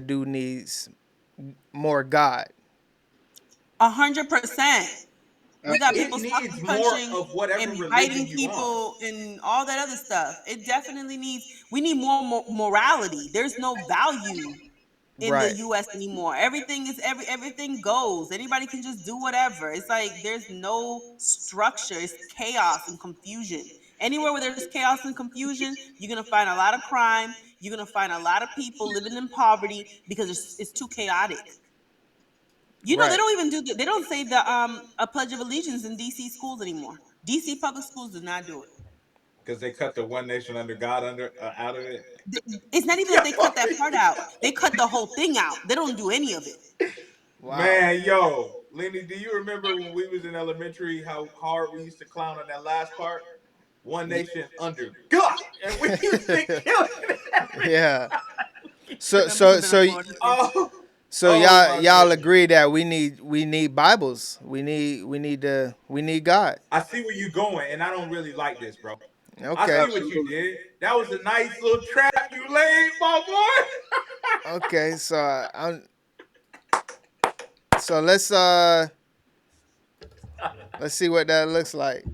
do needs more God. 100%. We got It people needs sucker more punching of whatever and biting religion you on. people and all that other stuff. It definitely needs. We need more morality. There's no value in the Right. U.S. anymore. Everything is everything goes. Anybody can just do whatever. It's like there's no structure. It's chaos and confusion. Anywhere where there's chaos and confusion, you're gonna find a lot of crime. You're gonna find a lot of people living in poverty because it's too chaotic. You know, they Right. don't even they don't say the a Pledge of Allegiance in DC schools anymore. DC public schools do not do it. Because they cut the one nation under God out of it. It's not even that they cut that part out. They cut the whole thing out. They don't do any of it. Wow. Man, yo, Lenny, do you remember when we was in elementary how hard we used to clown on that last part? One nation under God, and we used to kill it. Yeah. So That must have so been so a y- Florida thing. Oh, so oh y'all my y'all goodness. agree that we need Bibles. We need God. I see where you're going, and I don't really like this, bro. I Okay. see what you Absolutely. did. That was a nice little trap you laid, my boy. Okay. So let's see what that looks like.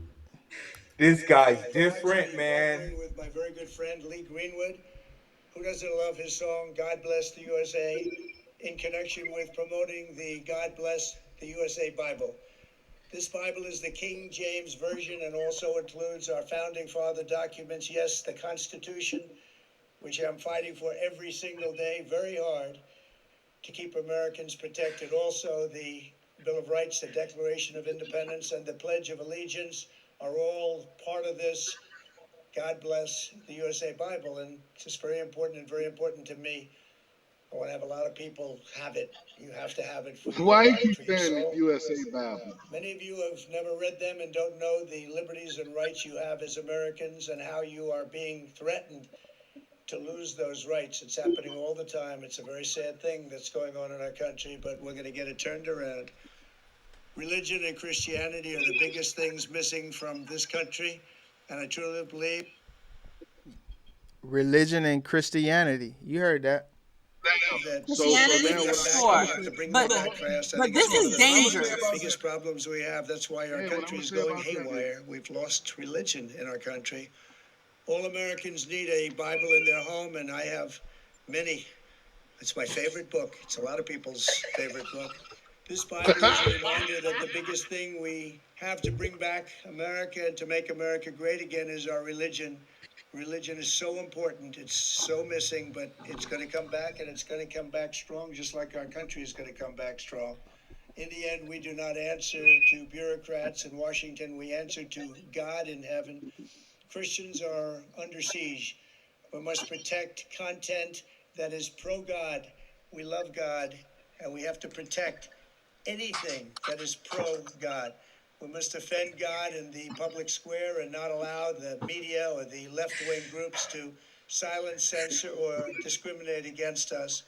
This I guy's thought I'd different, be man. partnering with my very good friend Lee Greenwood. Who doesn't love his song "God Bless the USA" in connection with promoting the "God Bless the USA" Bible? This Bible is the King James Version and also includes our founding father documents. Yes, the Constitution, which I'm fighting for every single day, very hard to keep Americans protected. Also, the Bill of Rights, the Declaration of Independence, and the Pledge of Allegiance are all part of this God Bless the USA Bible. And it's just very important and very important to me. I want to have a lot of people have it. You have to have it for So your why you heart, keep for your saying soul. USA Bible? Many of you have never read them and don't know the liberties and rights you have as Americans and how you are being threatened to lose those rights. It's happening all the time. It's a very sad thing that's going on in our country, but we're going to get it turned around. Religion and Christianity are the biggest things missing from this country, and I truly believe Religion and Christianity. You heard that. that So Christianity bring now for them what back. I'm sure, We gonna have say, to bring but them back fast. I but think it's this one is of the what I'm gonna say dangerous. about biggest problems we have. That's why our what I'm country gonna is say going about that is, haywire. We've lost religion in our country. All Americans need a Bible in their home, and I have many. It's my favorite book. It's a lot of people's favorite book. This Bible is a reminder that the biggest thing we have to bring back America and to make America great again is our religion. Religion is so important. It's so missing, but it's going to come back, and it's going to come back strong, just like our country is going to come back strong. In the end, we do not answer to bureaucrats in Washington. We answer to God in heaven. Christians are under siege. We must protect content that is pro God. We love God, and we have to protect anything that is pro God. We must defend God in the public square and not allow the media or the left wing groups to silence, censor, or discriminate against us.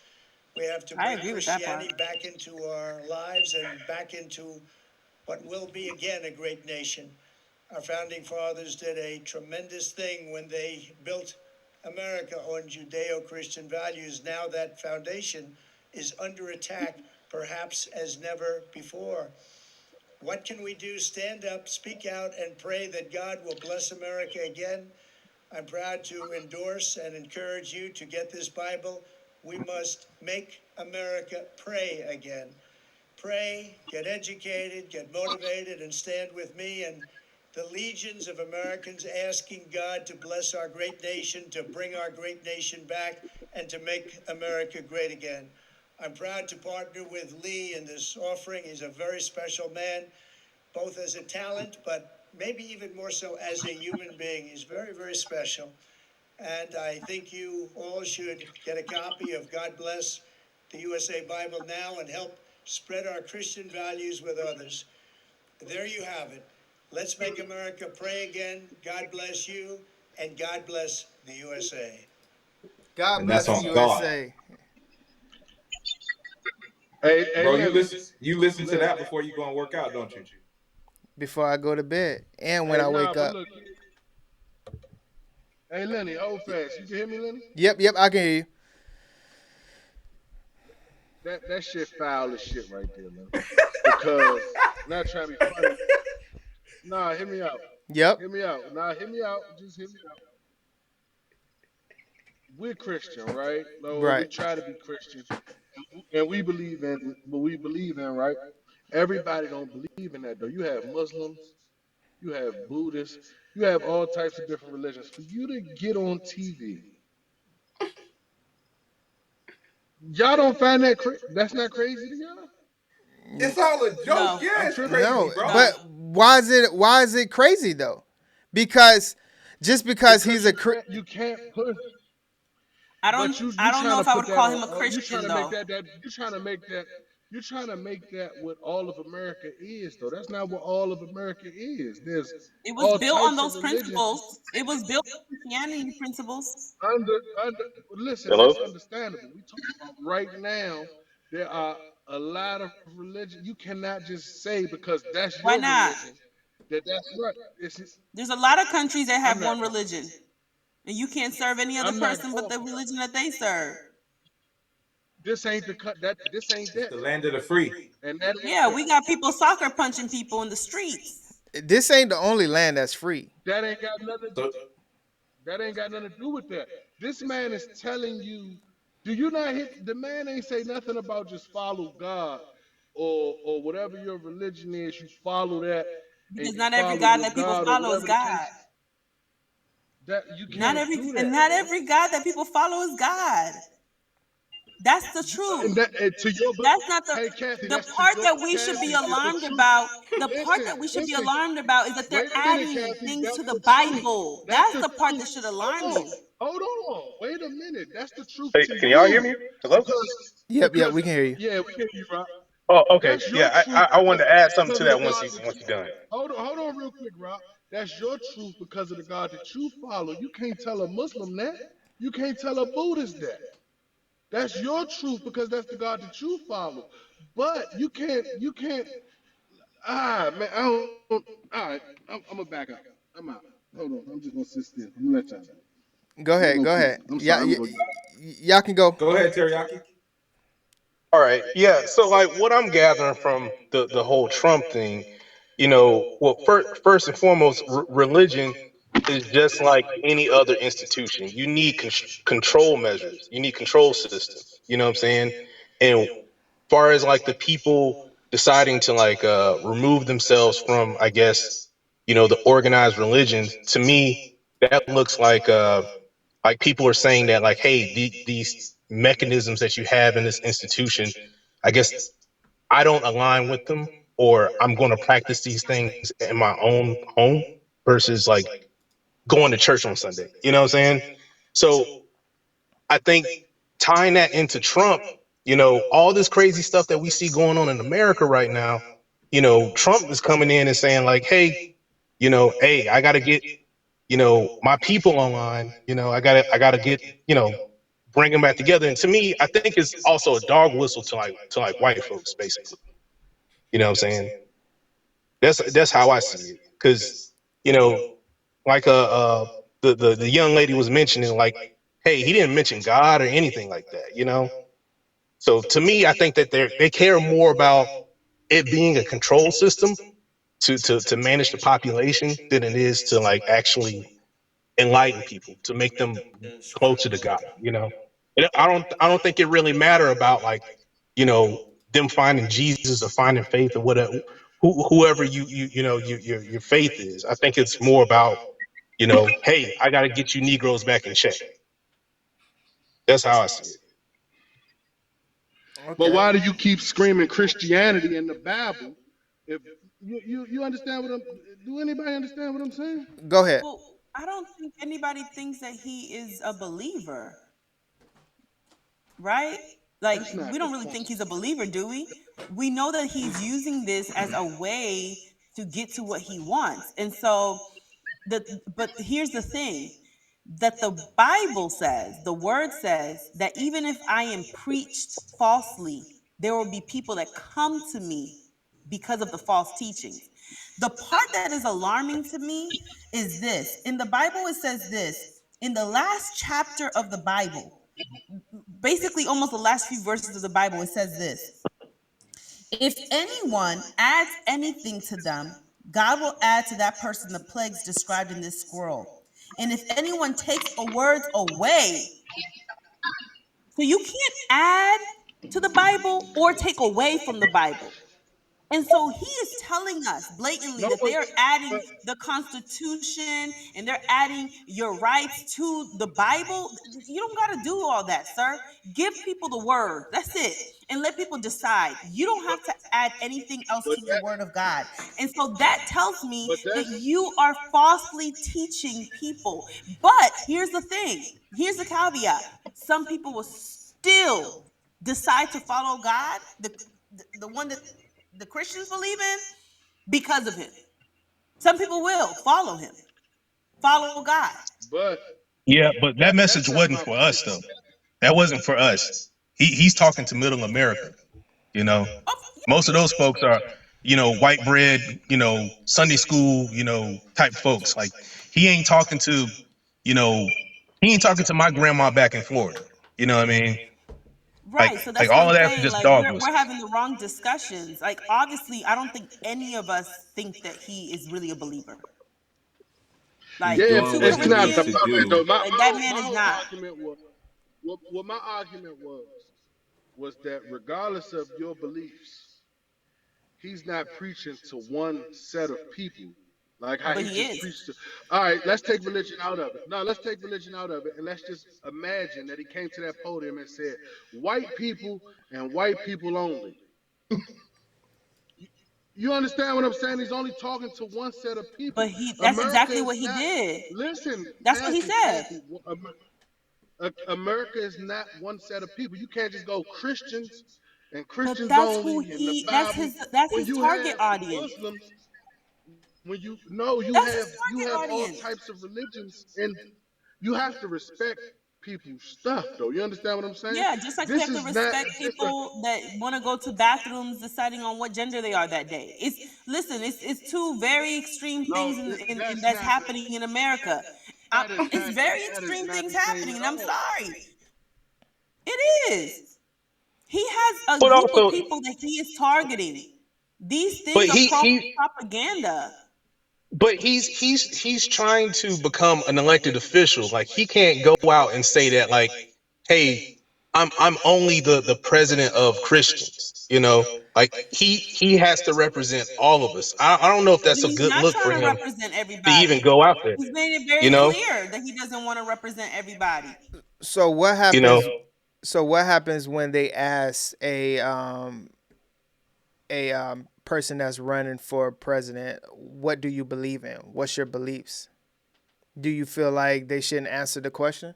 We have to I bring agree with that part. Christianity back into our lives and back into what will be again a great nation. Our founding fathers did a tremendous thing when they built America on Judeo Christian values. Now that foundation is under attack, perhaps as never before. What can we do? Stand up, speak out, and pray that God will bless America again. I'm proud to endorse and encourage you to get this Bible. We must make America pray again. Pray, get educated, get motivated, and stand with me and the legions of Americans asking God to bless our great nation, to bring our great nation back, and to make America great again. I'm proud to partner with Lee in this offering. He's a very special man, both as a talent, but maybe even more so as a human being. He's very, very special. And I think you all should get a copy of God Bless the USA Bible now and help spread our Christian values with others. There you have it. Let's make America pray again. God bless you, and God bless the USA. God And that's bless on God. USA. hey Bro, Lenny, you listen to Lenny. that before you go and work out, don't you? Before I go to bed and when Hey, I nah, wake but up. look, hey Lenny, hold fast. You can hear me, Lenny? Yep, I can hear you. that shit foul as shit right there, man. Because not trying to be funny. Nah, hear me out. Yep. Hear me out. Nah, hear me out. Just hear me out. We're Christian, right? No, we Right. try to be Christian, and we believe in what we believe in, right? Everybody don't believe in that though. You have Muslims, you have Buddhists, you have all types of different religions. For you to get on TV, y'all don't find that that's not crazy to y'all? It's all a joke. No, Yeah, I'm it's tripping. crazy, No, bro. no. but why is it crazy though? Because just because Because he's a you can't put. I don't But you I you don't trying know to if I put would that call on him a all. You trying Christian to make though. that you trying to make that you're trying to make that what all of America is though. That's not what all of America is. There's It was all built on types of those religions principles. It was built on Christianity principles. under. Listen, Hello? that's understandable. We talking about right now. There are a lot of religion. You cannot just say because that's Why your not? religion that's right. It's There's a lot of countries that I'm have not one religion, and you can't serve any other I'm not person but going. the religion that they serve. This ain't the cut. That this ain't It's that the though, land of the free. and that ain't Yeah, that. we got people soccer punching people in the streets. this ain't the only land that's free. That ain't got nothing. So That ain't got nothing to do with that. This man is telling you, do you not hit the man ain't say nothing about just follow God or whatever your religion is, you follow that and Because you not every follow God your that people God or follow is whatever the God. case. That you Not can't every do and that, not bro. every God that people follow is God. That's the truth. And to your but That's not hey Kathy, the that's to part your that we should be Kathy, it's the alarmed truth. about. The part Listen, that we should be listen. alarmed about is that they're Wait a minute, adding Kathy. things to That's the the truth. Bible. That's That's the the part truth. that should Hold alarm on. you. Hold on. Wait a minute. That's the truth Hey, to can y'all hear you. me? Hello? Because Yep, yep, because we can hear you. yeah, we can hear you, Rob. Oh, okay. That's your Yeah, I, truth I I wanted to add something because to of the that God that once you you're done. hold on real quick, Rob. That's your truth because of the God that you follow. You can't tell a Muslim that. You can't tell a Buddhist that. That's your truth because that's the God that you follow. But you can't man, I don't all right, I'm gonna back out. I'm out. Hold on. I'm just gonna sit still. I'm gonna let y'all go. Go I'm gonna ahead, go go cook. ahead. I'm Yeah, sorry, I'm gonna go. y'all can go. go ahead, Teriyaki. All right. Yeah. So, like, what I'm gathering from the whole Trump thing, well, first and foremost, religion is just like any other institution. You need control measures. You need control systems. You know what I'm saying? And far as like the people deciding to like remove themselves from, I guess, the organized religions, to me, that looks like people are saying that like, hey, these mechanisms that you have in this institution, I guess I don't align with them, or I'm going to practice these things in my own home versus like going to church on Sunday. You know what I'm saying? So I think tying that into Trump, all this crazy stuff that we see going on in America right now, Trump is coming in and saying like, hey, I got to get, my people online. I gotta get, bring them back together. And to me, I think it's also a dog whistle to like white folks, basically. You know what I'm saying? That's how I see it. Because you know, like the young lady was mentioning, like, hey, he didn't mention God or anything like that. So to me, I think that they care more about it being a control system to manage the population than it is to like actually enlighten people to make them closer to God. I don't think it really matter about like you know them finding Jesus or finding faith or whatever whoever your faith is. I think it's more about hey, I got to get you Negroes back in check. That's how I see it. But Okay, why do you keep screaming Christianity in the Bible? If you understand what I'm do anybody understand what I'm saying? go ahead. Well, I don't think anybody thinks that he is a believer, right? Like, That's not we the don't really point. think he's a believer, do we? We know that he's using this as a way to get to what he wants. And so but here's the thing, that the Bible says, the word says that even if I am preached falsely, there will be people that come to me because of the false teachings. The part that is alarming to me is this. In the Bible, it says this: in the last chapter of the Bible, basically almost the last few verses of the Bible. It says this: if anyone adds anything to them, God will add to that person the plagues described in this scroll. And if anyone takes a word away, so you can't add to the Bible or take away from the Bible. And so he is telling us blatantly No, that they are adding but the Constitution and they're adding your rights to the Bible. You don't got to do all that, sir. Give people the word. That's it. And let people decide. You don't have to add anything else but to the that word of God. And so that tells me but that that's you are falsely teaching people. But here's the thing, here's the caveat: some people will still decide to follow God, the one that the Christians believe in, because of him. Some people will follow him, follow God. but Yeah, but that that's message not wasn't my for us position. though. That wasn't for us. He's talking to middle America. You know, Oh, most of those folks are, white bread, Sunday school, type folks. Like he ain't talking to, you know, he ain't talking to my grandma back in Florida. You know what I mean? right. So Like that's what all I'm of that's saying. just Like dog we're whistles. having the wrong discussions. Like obviously, I don't think any of us think that he is really a believer. He's Like Yeah, in doing 2 what it's he not needs the to Corinthians, point do. though. My like my that whole, man my is whole not. argument was what my argument was that regardless of your beliefs, he's not preaching to one set of people like how But he he just is. preached to. All right, let's take religion out of it. No, let's take religion out of it, and let's just imagine that he came to that podium and said, "White people and white people only." You, you understand what I'm saying? He's only talking to one set of people. But he that's America exactly is what he not. did. Listen, That's what he Kathy, said. Kathy. America is not one set of people. You can't just go Christians and But Christians that's who only in the he Bible that's when his you target have audience. Muslims. When you know That's his you target have all audience. types of religions, and you have to respect people's stuff, though. You understand what I'm saying? Yeah, just like we This have to is not respect just a people that want to go to bathrooms deciding on what gender they are that day. It's listen, it's two very extreme no. things That's that's not happening in America. that is It's not very that is extreme not things the same happening, at and I'm all. sorry. It is. He has a But group of also, people that he is targeting. These but things are he propaganda. but he's trying to become an elected official. Like he can't go out and say that like, hey, I'm only the president of Christians. Like he has to represent all of us. I don't know if But that's a he's good not look for trying to him represent to even everybody. go out there. He's made it very You know, clear that he doesn't want to represent everybody. So what you know. happens? So what happens when they ask a person that's running for president, what do you believe in? What's your beliefs? Do you feel like they shouldn't answer the question?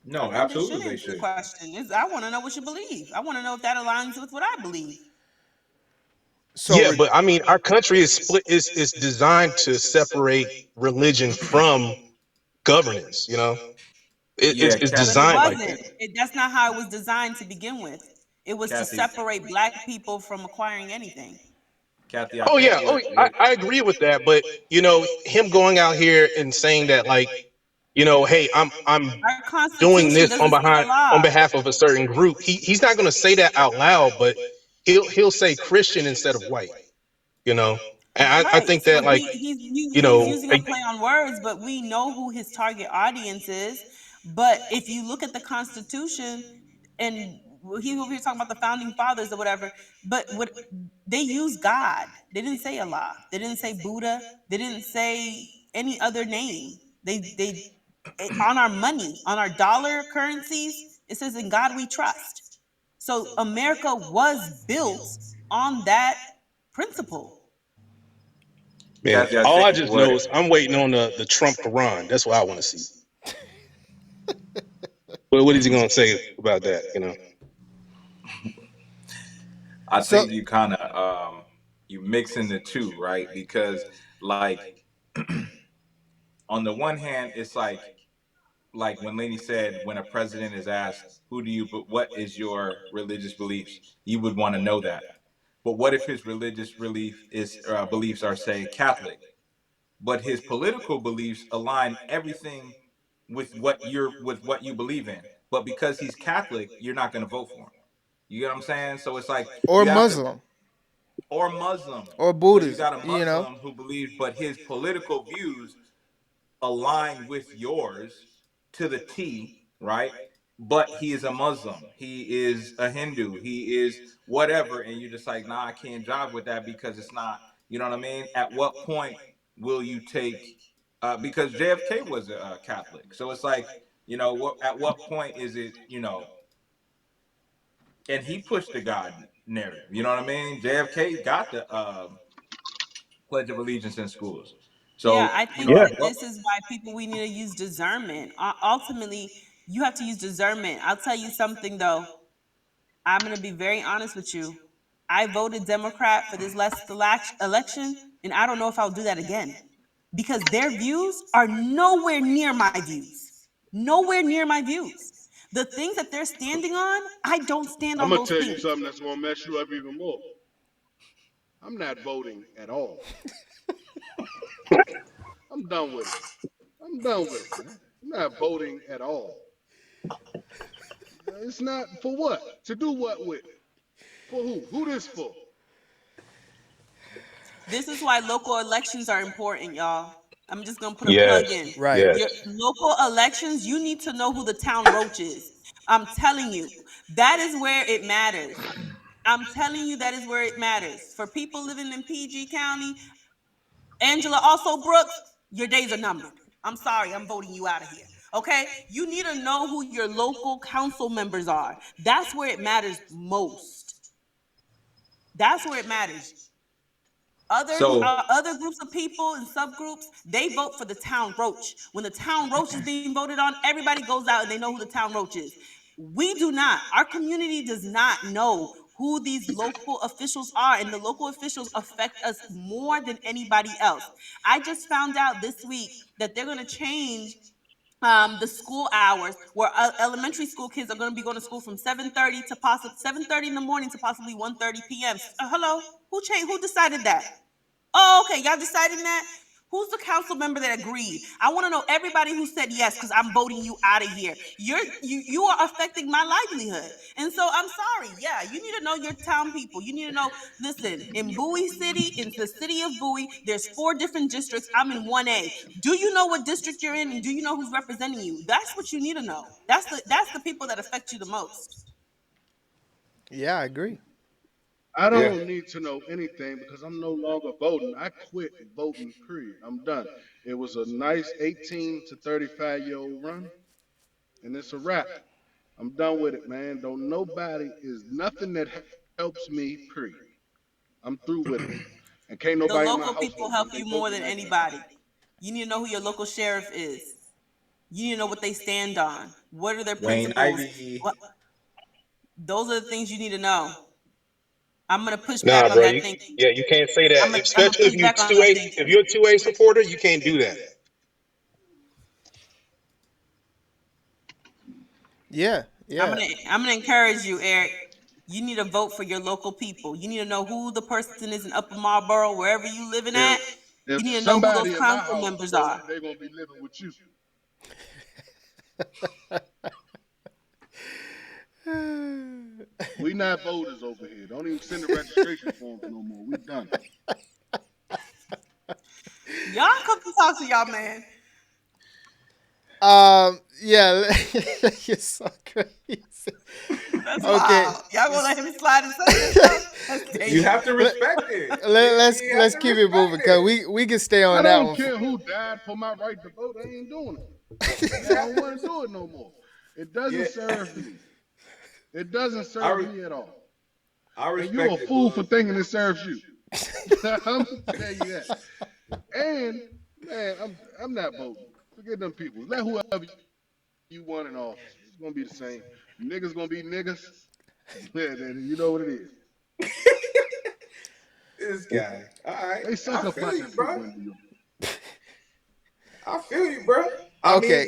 I No, think they should absolutely they answer the should. question. I want to know what you believe. I want to know if that aligns with what I believe. So Yeah, but I mean, our country is split is designed to separate religion from governance. Yeah, It's But it designed like wasn't. that. That's not how it was designed to begin with. It was to Kathy, separate black people from acquiring anything. Kathy, I Oh think yeah, I agree with that. But him going out here and saying that like, hey, I'm Our doing Constitution this doesn't say a on law. behalf of a certain group. He's not going to say that out loud, but he'll say Christian instead of white. You know, and I Right. think So that like, he's using a play on words, but we know who his target audience is. But if you look at the Constitution, and he over here talking about the founding fathers or whatever, but what they use God. They didn't say Allah. They didn't say Buddha. They didn't say any other name. On our money, on our dollar currencies, it says in God we trust. So America was built on that principle. man, Kathy, I all I think just know what is I'm waiting on the Trump Quran. That's what I want to see. What is he going to say about that? I so think you kind of you mixing the two, right? Because like on the one hand, it's like when Lenny said, when a president is asked, "Who do you? But what is your religious beliefs?" You would want to know that. But what if his religious beliefs are say Catholic, but his political beliefs align everything with what you believe in. But because he's Catholic, you're not going to vote for him. You get what I'm saying? So it's like Or you have to, Muslim or Muslim. or So you Buddhism, got a you know. Muslim who believes, but his political views align with yours to the T, right? But he is a Muslim. He is a Hindu. He is whatever. And you're just like, nah, I can't jive with that because it's not, you know what I mean? At what point will you take, because JFK was a Catholic. So it's like, at what point is it, and he pushed the God narrative. You know what I mean? JFK got the Pledge of Allegiance in schools. Yeah, So, I think Yeah. at that what, this is why people we need to use discernment. Ultimately, you have to use discernment. I'll tell you something though. I'm going to be very honest with you. I voted Democrat for this last election, and I don't know if I'll do that again because their views are nowhere near my views. Nowhere near my views. The things that they're standing on, I don't stand I'm on gonna those tell you things. something that's gonna mess you up even more. I'm not voting at all. I'm done with it. I'm done with it, man. I'm not voting at all. It's not for what? To do what with? For who? Who this for? This is why local elections are important, y'all. I'm just gonna put a plug Yes. in. Right. Yes. Your local elections, you need to know who the town roach is. I'm telling you, that is where it matters. I'm telling you, that is where it matters. For people living in PG County, Angela also Brooks, your days are numbered. I'm sorry, I'm voting you out of here. Okay? You need to know who your local council members are. That's where it matters most. That's where it matters. so Other groups of people and subgroups, they vote for the town roach. When the town roach is being voted on, everybody goes out and they know who the town roach is. We do not. Our community does not know who these local officials are, and the local officials affect us more than anybody else. I just found out this week that they're going to change the school hours where elementary school kids are going to be going to school from 7:30 to possibly 7:30 in the morning to possibly 1:30 p.m. Hello, who changed? Who decided that? Oh, okay. Y'all deciding that? Who's the council member that agreed? I want to know everybody who said yes because I'm voting you out of here. You are affecting my livelihood, and so I'm sorry. Yeah, you need to know your town people. You need to know. Listen, in Bowie City, in the city of Bowie, there's 4 different districts. I'm in 1A. Do you know what district you're in, and do you know who's representing you? That's what you need to know. That's the people that affect you the most. Yeah, I agree. I yeah. don't need to know anything because I'm no longer voting. I quit voting, period. I'm done. It was a nice 18 to 35-year-old run, and it's a wrap. I'm done with it, man. Don't nobody is nothing that helps me, period. I'm through with it. And can't The nobody in my local people household help because they you more voting than like me. anybody. You need to know who your local sheriff is. You need to know what they stand on. What are their Wayne principles? Ivy. What those are the things you need to know. I'm gonna push back Nah, on bro. that You thinking. yeah, you can't say that. I'm gonna Especially push back on that if thinking. you're a 2A supporter, you can't do that. Yeah, I'm yeah. gonna I'm gonna encourage you, Eric. You need to vote for your local people. You need to know who the person is in Upper Marlboro, wherever you living If at. You if need to know who those somebody in my council house members vote, are. they're gonna be living with you. We not voters over here. Don't even send the registration forms no more. We done. Y'all come to talk to y'all, man. Yeah, you're so crazy. That's Okay. wild. Y'all gonna let him slide and say this stuff? That's You have dangerous. to let, respect it. You have let's to keep it respect moving because it. we can stay I on that don't one. care who died for my right to vote. I ain't doing it. You I have don't to want to do it no more. It doesn't yeah. serve me. It doesn't I serve re- me at all. I And you're a respect it, fool for Boog. thinking it serves you. I'm gonna tell you that. And man, I'm not voting. Forget them people. Let whoever you want in office. It's gonna be the same. Niggas gonna be niggas. Yeah, then you know what it is. This guy. All right. They I suck up feel about you, them bro. people in New York. I feel you, bro. I Okay. mean,